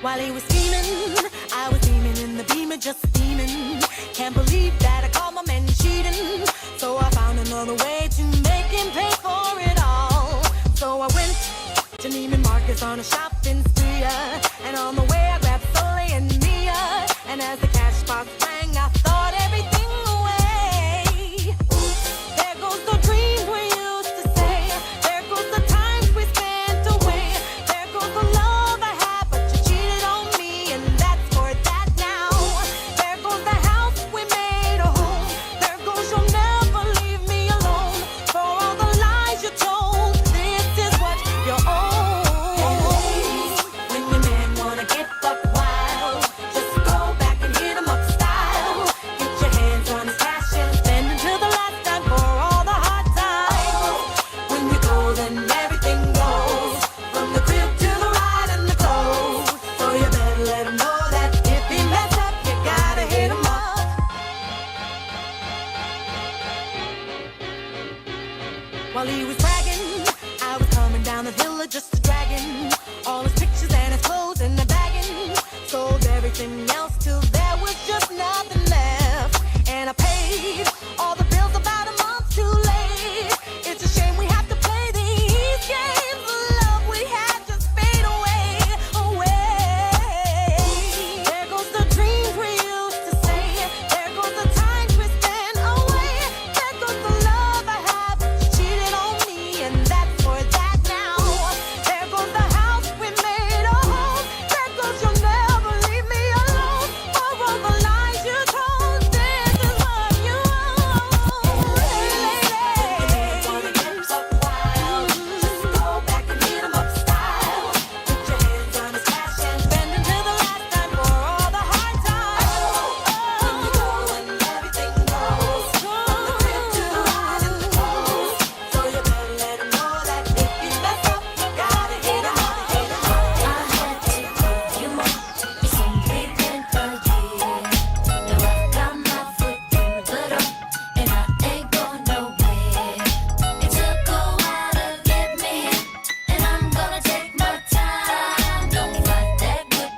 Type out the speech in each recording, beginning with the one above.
While he was steaming, I was steaming in the beamer, just steaming. Can't believe that I caught my man cheating. So I found another way to make him pay for it all. So I went to Neiman Marcus on a shopping spree. And on the way I grabbed Soleil and Mia. And as the cash box rang, I thought everything away. There goes the dreams we used to say. There goes the times we spent away. There goes the love I had, but you cheated on me, and that's for that now. There goes the house we made a home. There goes you'll never leave me alone. For all the lies you told, this is what you're owed. When your man wanna get buck wild, just go back and hit him up style. Get your hands on his cash and spend until the last time for all the hard times. When you go, then everything goes, from the crib to the ride and the clothes. So you better let him know that if he mess up, you gotta hit him up. While he was bragging, I was coming down the hill just a dragging all his pictures and his clothes in the bagging. Sold everything else till there was just nothing left. And I paid all the bills about a month too late. It's a shame we have to play these games. The love we had just fade away, away. There goes the dreams we used to say. There goes the times we spent away. There goes the love I had, but you cheated on me, and that's for that now. There goes the house we made a home. There goes you'll never leave me alone. For all the lies you told, this is what you owe. Hey, lady. Wanna get buck wild, just go back and hit him up style. Put your hands on his cash and spend until the last time for all the hard times. When you go and everything goes, from the crib to the ride and the clothes. So you better let him know that if you mess up, you gotta hit him up, hit him up. I had to give you more. It's only been a year. Now I've got my foot through the door, and I ain't going nowhere. It took a while to get me here, and I'm gonna take my time. Don't fight that good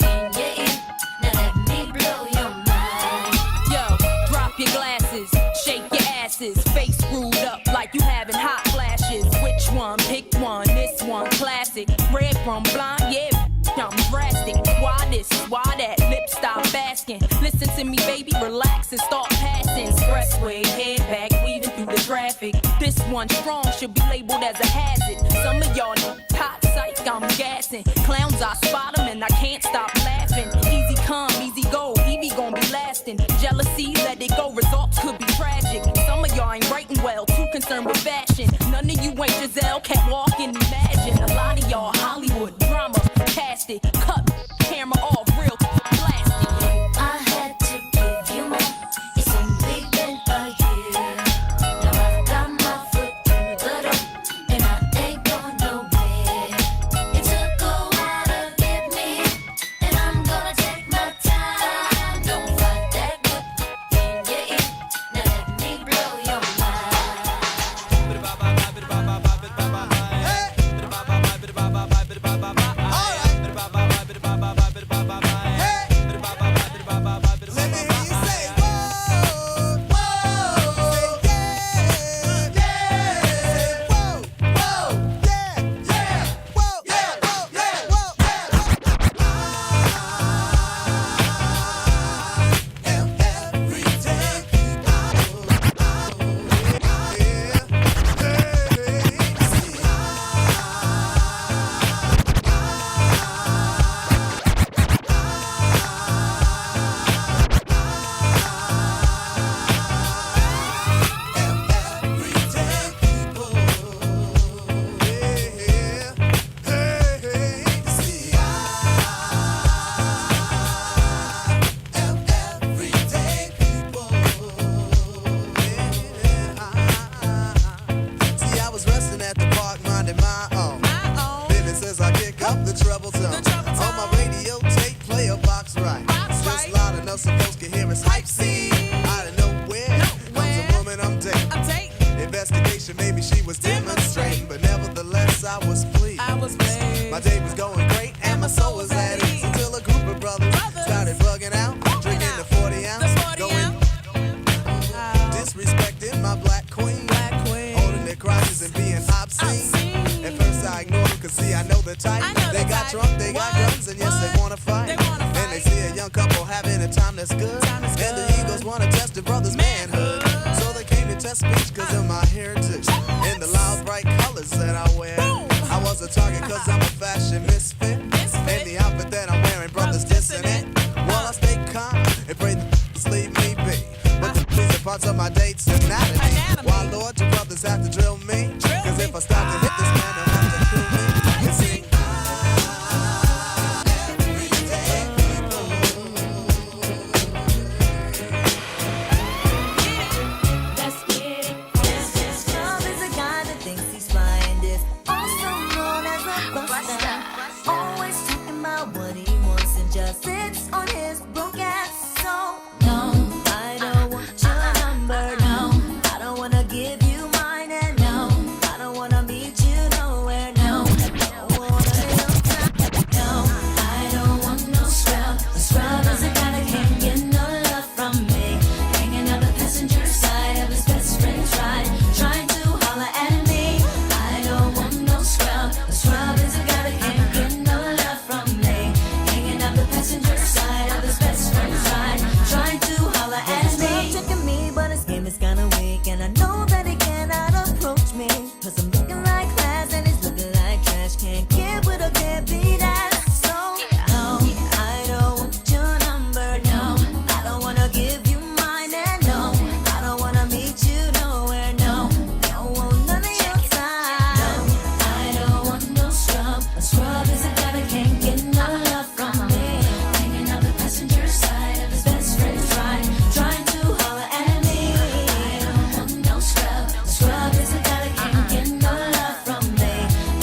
in your ear. Now let me blow your mind. Yo, drop your glasses, shake your asses, face screwed up like you having hot flashes. Which one? Pick one. This one classic. Red from blind, yeah, I'm drastic. Why this? Why that? Lip stop basking. Listen to me, baby, relax and start passing. Expressway, head back, weaving through the traffic. This one strong should be labeled as a hazard. Some of y'all know hot psych, I'm gassing. Clowns, I spot 'em and I can't stop laughing. Easy come, easy go, Evie gon' be lasting. Jealousy, let it go, results could be tragic. Some of y'all ain't writing well, too concerned with fashion. None of you ain't Giselle, can't walk and imagine. A lot of y'all Hollywood drama, cast it, cut, camera off, real plastic. I had to give you more. It's only been a year. Now I've got my foot through the door, and I ain't going nowhere. It took a while to get me here, and I'm gonna take my time. Don't fight that good in your ear. Now let me blow your mind. the type. I know They the got type. drunk, they got What? guns, and yes, they What? wanna fight. They wanna And they fight. see a young couple having a time that's good. And the Eagles wanna test the brothers' manhood. So they came to test speech cause of my heritage. And the loud bright colors that I wear. I was a target cause I'm a fashion misfit. And the outfit that I'm wearing, brothers dissing it. While I stay calm and pray the leave me be. But the are parts of my date's anatomy. Why, Lord, you brothers have to drill me? Cause if I stop to hit this man, they'll have to kill me. And sing, everyday people. Let's get it. Love is a guy that thinks he's flying this, also known as a buster. Always talking about what he wants and just sits on his broke ass. So No, I don't want your number, no. I don't wanna give you mine, and no, I don't wanna meet you nowhere, no. I don't wanna be no time, no, I don't want no scrub. The scrub is a guy that can't get no love from me. Hanging out the passenger side of his best friend's ride, trying to holler at me. I don't want no scrub. The scrub is a guy that can't get no love from me. Hanging out the passenger side of his best friend's ride, trying to holler at He's me. love checking me, but his game is kinda weak, and I know that he cannot approach me. Cause I'm looking like class and he's looking like trash. Can't get with a deadbeat ass. So no, I don't want your number, no. I don't wanna give you mine, and no, I don't wanna meet you nowhere, no. Don't want none of your time. I don't want no scrub. A scrub is a guy that can't get no love from me. Hanging out the passenger side of his best friend's ride, trying to holler at me. I don't want no scrub. A scrub is a guy that can't get no love from me.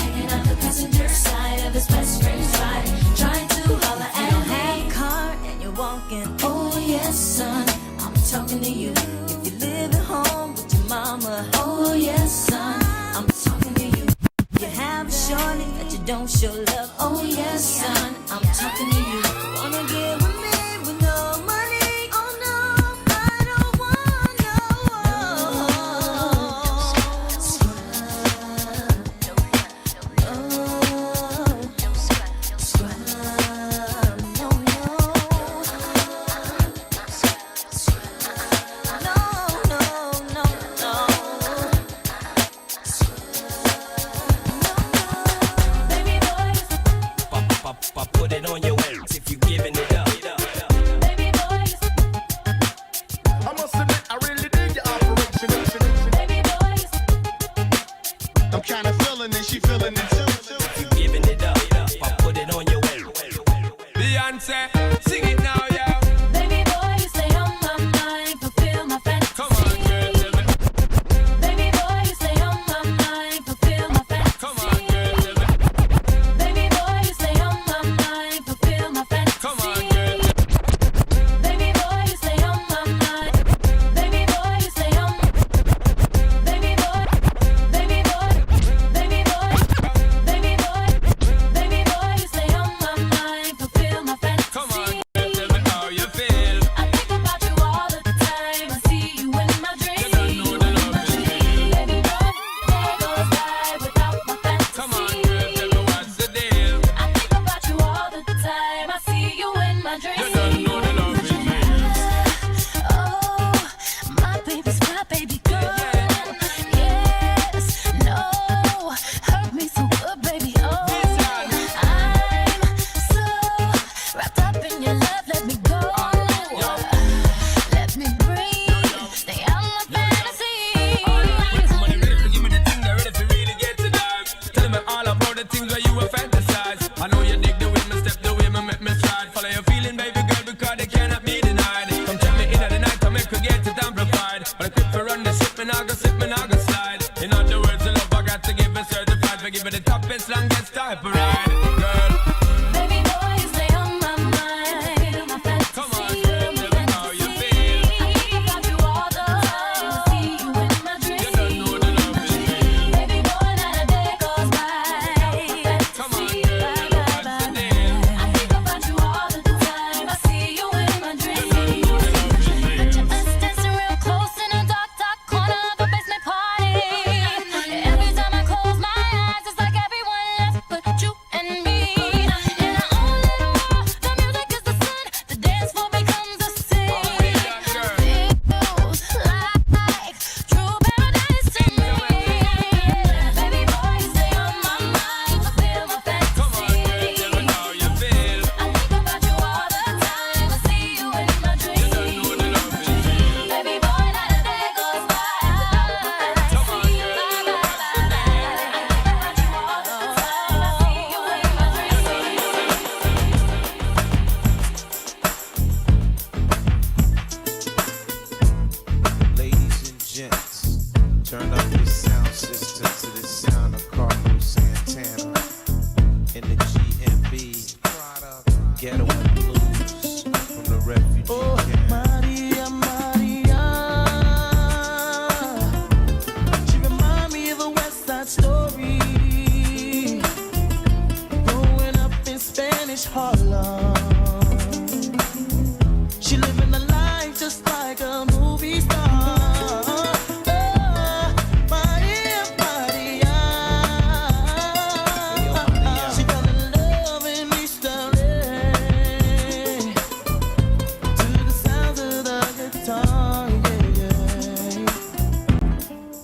Hanging out the passenger side of his best friend's ride, trying to holler You at don't have me. a car and you're walking. Oh yes, son, I'm talking to you. If you live at home with your mama, Oh yes, son, I'm talking to you. you have a shorty that you don't show love. Oh yes, son, I'm talking to you. Wanna get with me with no money? Oh no, I don't want no Baby boy, Put it on your ass if you giving it up. baby boy, I must admit, I really dig your operation. baby boy. I'm kinda feeling it, she feeling it too. If you giving it up, put it on your ass. Beyonce, sing it now, yeah. Baby boy, you stay on my mind, fulfill my fantasy. Come on, girl, tell me. Baby boy, you stay on my mind, fulfill my fantasy. Come on, girl, tell me. Baby boy, you stay on my mind, fulfill my fantasy. Come on, girl. Baby boy, you stay on my mind. Baby boy, you stay on. Baby boy, baby boy, baby boy, baby boy, baby boy, you stay on my mind, fulfill my fantasy. Come on, girl, tell me how you feel. I think about you all the time. I see you in my dreams. You don't know the love is real. Baby boy, day goes by without my fantasy. Come on, girl, tell me what's the deal. I think about you all the time. I see you in my dreams. You don't know the love is real. Oh, my baby's my baby girl. Yes, no, hurt me so good, baby. Oh, I'm so wrapped up in your love. Let me go. Let me breathe. Stay out my fantasy. Somebody ready to give me the thing, they're ready to really get to dive. Tell me all about the things where you were fantasize. I know you dig the way me step, the way me make me stride. Follow your feeling, baby girl, because they cannot be denied. Come tell me in the night, I make her get it amplified. But I quit for run the ship, and I go slip, and I go slide. In other words, the love I got to give it certified. For give it the toughest, longest type of ride. Girl, Baby boy, you stay on my mind. My fantasy. come on, girl, tell me how you feel. I think about you all the time. I see you in my dreams. You don't know the love is real. Baby boy, not a day goes by. Come on, girl, tell me what's the deal. I think about you all the time. I see you in my dreams. You don't know the love is real. Put your us dancing real close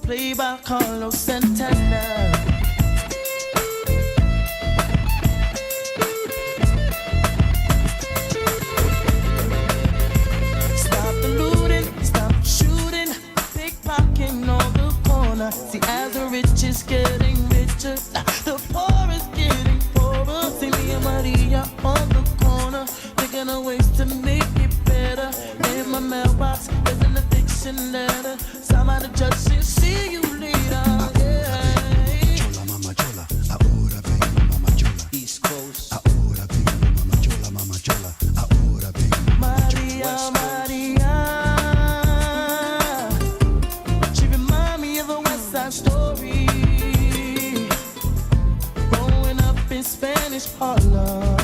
played by Carlos Santana. Stop the looting, stop the shooting, pickpocketing on the corner. See, as the rich is getting richer, the poor is getting poorer. See me and Maria on the corner, thinking of ways to make it better. In my mailbox, there's an eviction letter. Somebody just said, see you later. Chola, mama chola, ahora vengo, mama chola. East Coast. Ahora vengo, mama chola, mama chola. Ahora vengo, Maria, Maria. She remind me of a West Side Story. Growing up in Spanish Harlem.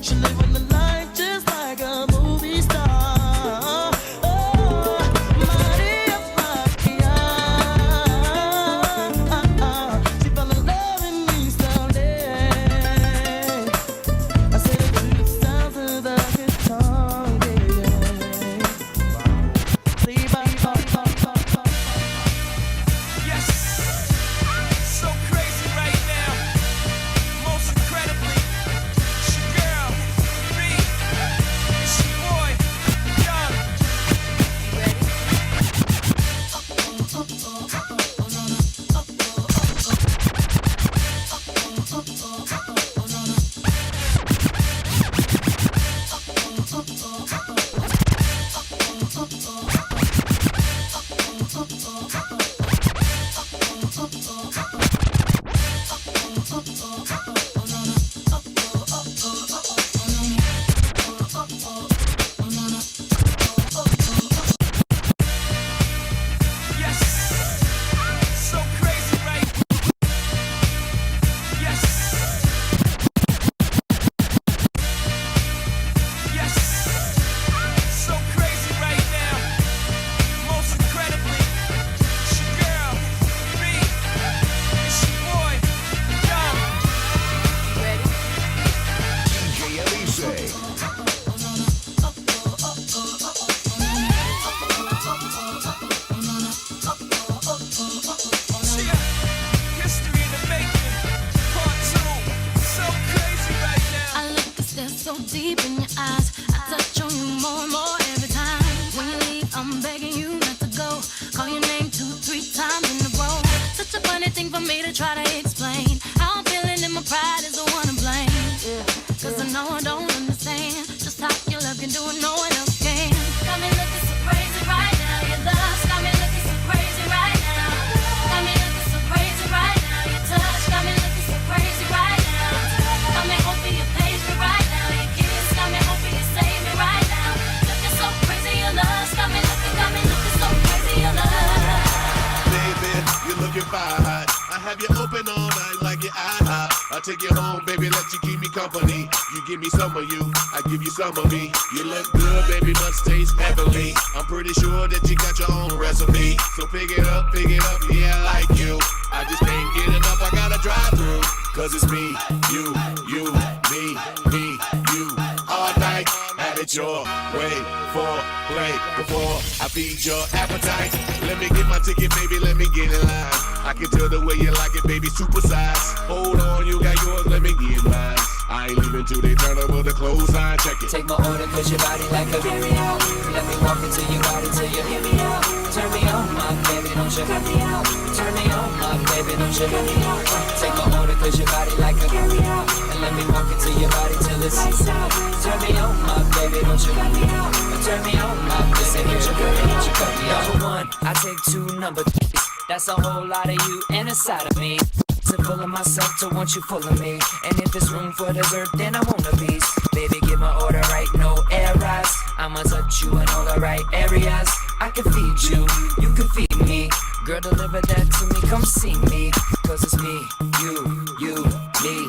She live on the line just like a movie star. Oh, Maria, Maria. She fell in love in me someday. I said it to the sounds of the guitar, yeah. Play by Yes, so crazy right now. Most incredibly, it's your girl, me, it's your boy, Young. Yes, so crazy right. Yes. Yes, so crazy right now. Most incredibly, it's your girl, me, it's your boy, Young. DJ Elise. History in the making, part 2. So crazy right now. I look to stare so deep in your eyes. I touch on you more and more every time. When you leave, I'm begging you not to go. Call your name 2-3 times in a row. Such a funny thing for me to try to explain. How I'm feeling and my pride is the one to blame. Cause I know I don't understand just how your love can do it, no one else can. Got me looking so crazy right now. Your love got me looking so crazy right now. Got me looking so crazy right now. Your touch got me looking so crazy right now. Got me hoping you page me right now. Your kiss got me hoping you save me right now. Looking so crazy, your love got me looking so crazy, your love. Baby, you're looking fine. I have you open all night like your IHOP. I'll take you home, baby, let you keep me company. You give me some of you, I give you some of me. You look good, baby, must taste heavenly. I'm pretty sure that you got your own recipe. So pick it up, yeah, I like you. I just can't get enough, I gotta drive through. Cause it's me, you, me, you. All night, have it your way, for play, before I feed your appetite. Let me get my ticket, baby, let me get in line. I can tell the way you like it, baby, supersize. Hold on, you got yours, let me get mine. I ain't leaving till they turn over the clothesline, check it. Take my order, cause your body like a carry-out. Let me walk into your body till you hear me out. Turn me on, my baby, don't you cut me out. Turn me on, my baby, don't you cut me out. Take my order, cause your body like a carry-out. And let me walk into your body till it's lights out. Turn me on, my baby, don't you cut me out. Turn me on, my baby, don't you cut me out. Number 1, I take 2, number 3. That's a whole lot of you and a side of me. To full of myself to want you full of me. And if there's room for dessert, then I want a piece. Baby, get my order right, no errors. I'ma touch you in all the right areas. I can feed you, you can feed me. Girl, deliver that to me, come see me. Cause it's me, you, me,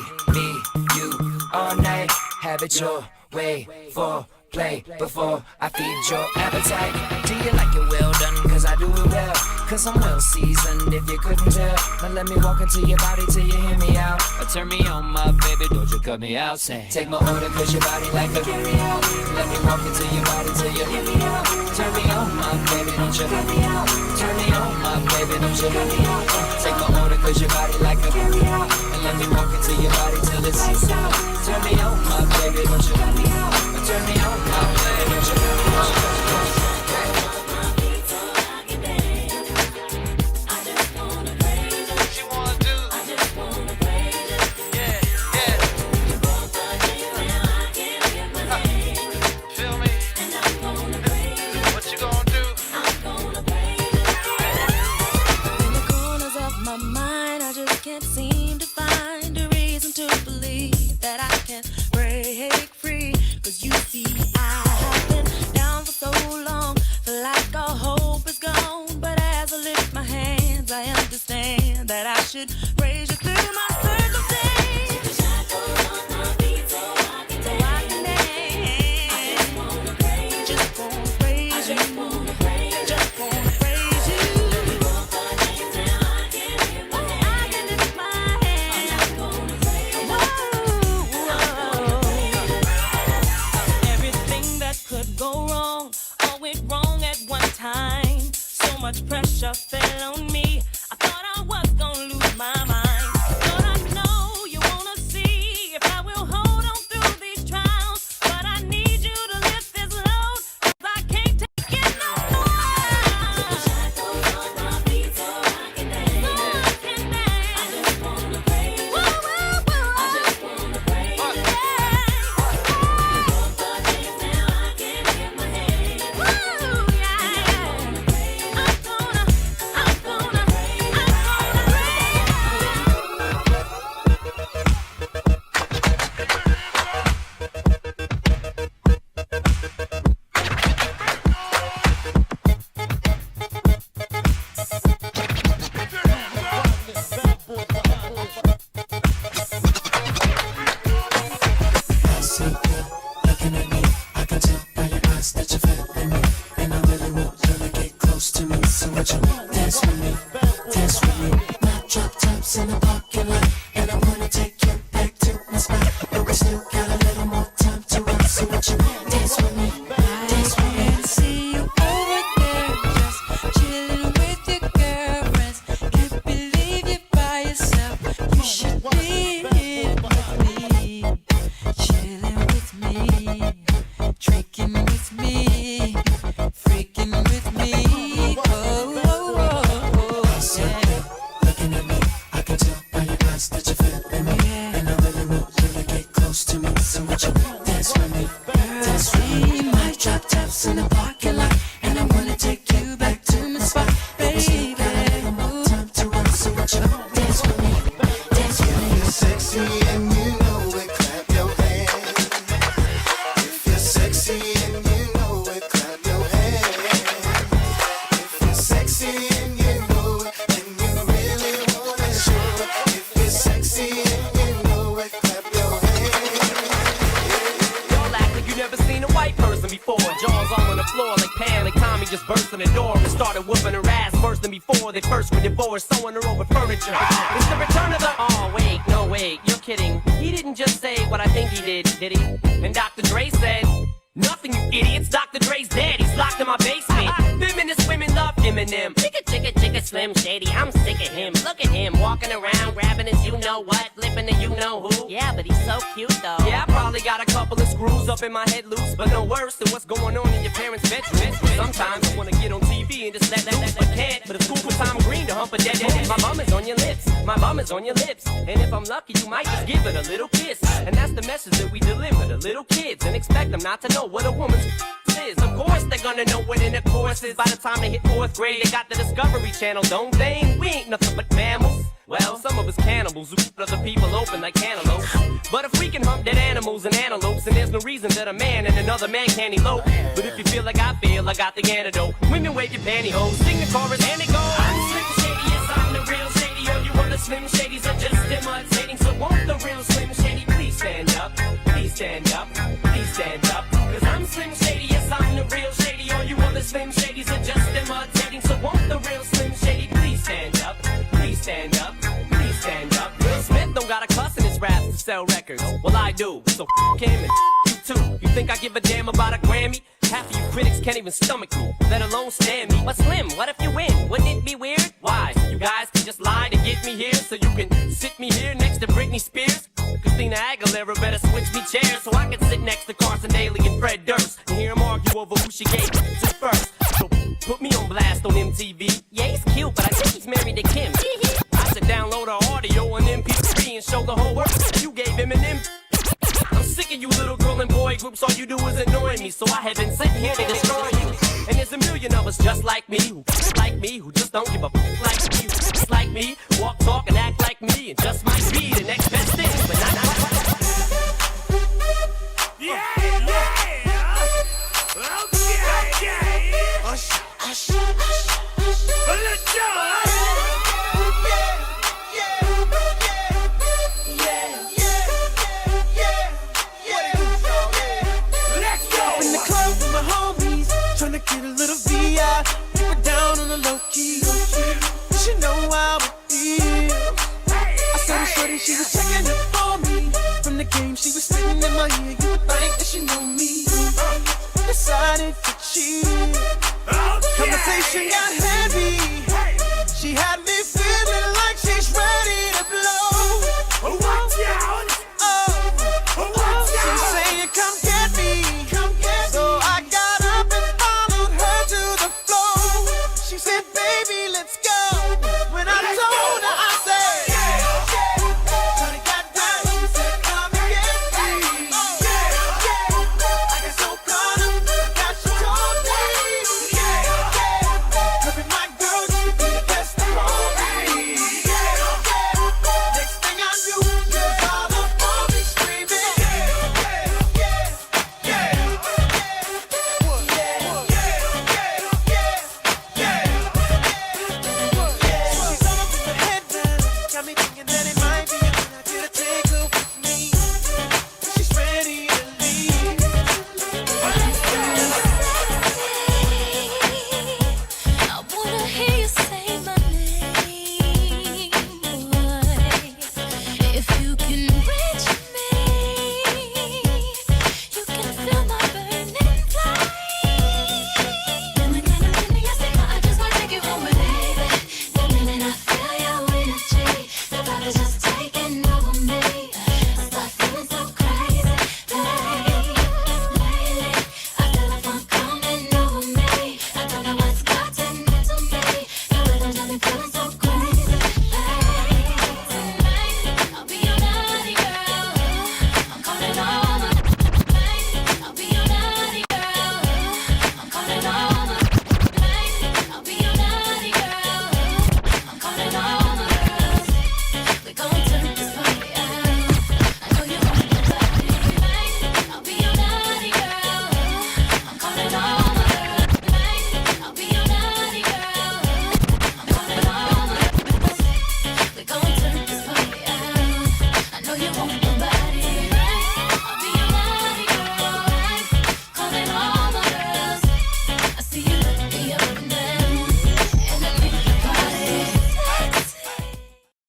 you. All night, have it your way, for play before I feed your appetite. Do you like it well done? Cause I do it well. Cause I'm well seasoned if you couldn't tell. Now let me walk into your body till you hear me out. Or turn me on, my baby, don't you cut me out. Say, take my order cause your body like a carry out. Let me walk into your body till you hear me out. Turn me on, my baby, don't you cut me out. Turn don't you? Take a order cause your body like a carry out. And let me walk into your body till it's lights out. Turn me on, my baby, don't you? Turn me on, my baby, don't you? In my head loose, but no worse than what's going on in your parents' bedroom. Sometimes I wanna get on TV and just let but can't. But it's cool for Tom Green to hump a dead man. My bum is on your lips, my bum is on your lips. And if I'm lucky, you might just give it a little kiss. And that's the message that we deliver to little kids and expect them not to know what a woman's is. Of course they're gonna know what intercourse is. By the time they hit 4th grade, they got the Discovery Channel, don't they? We ain't nothing but mammals. Well, some of us cannibals who keep other people open like cantaloupes. But if we can hump dead animals and antelopes, and there's no reason that a man and another man can't elope. But if you feel like I feel, I got the antidote. Women wave your pantyhose, sing the chorus, and it goes. I'm Slim Shady, yes, I'm the real Shady. All you other Slim Shadys are just imitating. So won't the real Slim Shady please stand up? Please stand up, please stand up. Cause I'm Slim Shady, yes, I'm the real Shady. All you other Slim Shadys are just imitating. So won't the real Slim Shady please stand up? Please stand up, please stand up. Will Smith don't got a cuss in his raps to sell records. Well, I do, so him and you too. You think I give a damn about a Grammy? Half of you critics can't even stomach me, let alone stand me. But Slim, what if you win? Wouldn't it be weird? Why? You guys can just lie to get me here, so you can sit me here next to Britney Spears. Christina Aguilera better switch me chairs so I can sit next to Carson Daly and Fred Durst and hear them argue over who she gave to first. So put me on blast on MTV. Yeah, he's cute, but I think he's married to Kim. I should download her audio on MP3 and show the whole world you gave him an M. I'm sick of you little girl and boy groups, all you do is annoy me. So I have been sitting here to destroy you. And there's a million of us just like me, who just don't give a like me, just like me, walk, talk, and act like me, and just might be the next best thing, but not. Yeah, yeah. Okay. Hush. Let's go. In the club with my homies, tryna get a little VI. Keep it down on the low key. She know how it feels. I saw her shorty, she was checking it for me. From the game, she was spitting in my ear. You would think that she knew me. Decided to cheat. Conversation got heavy.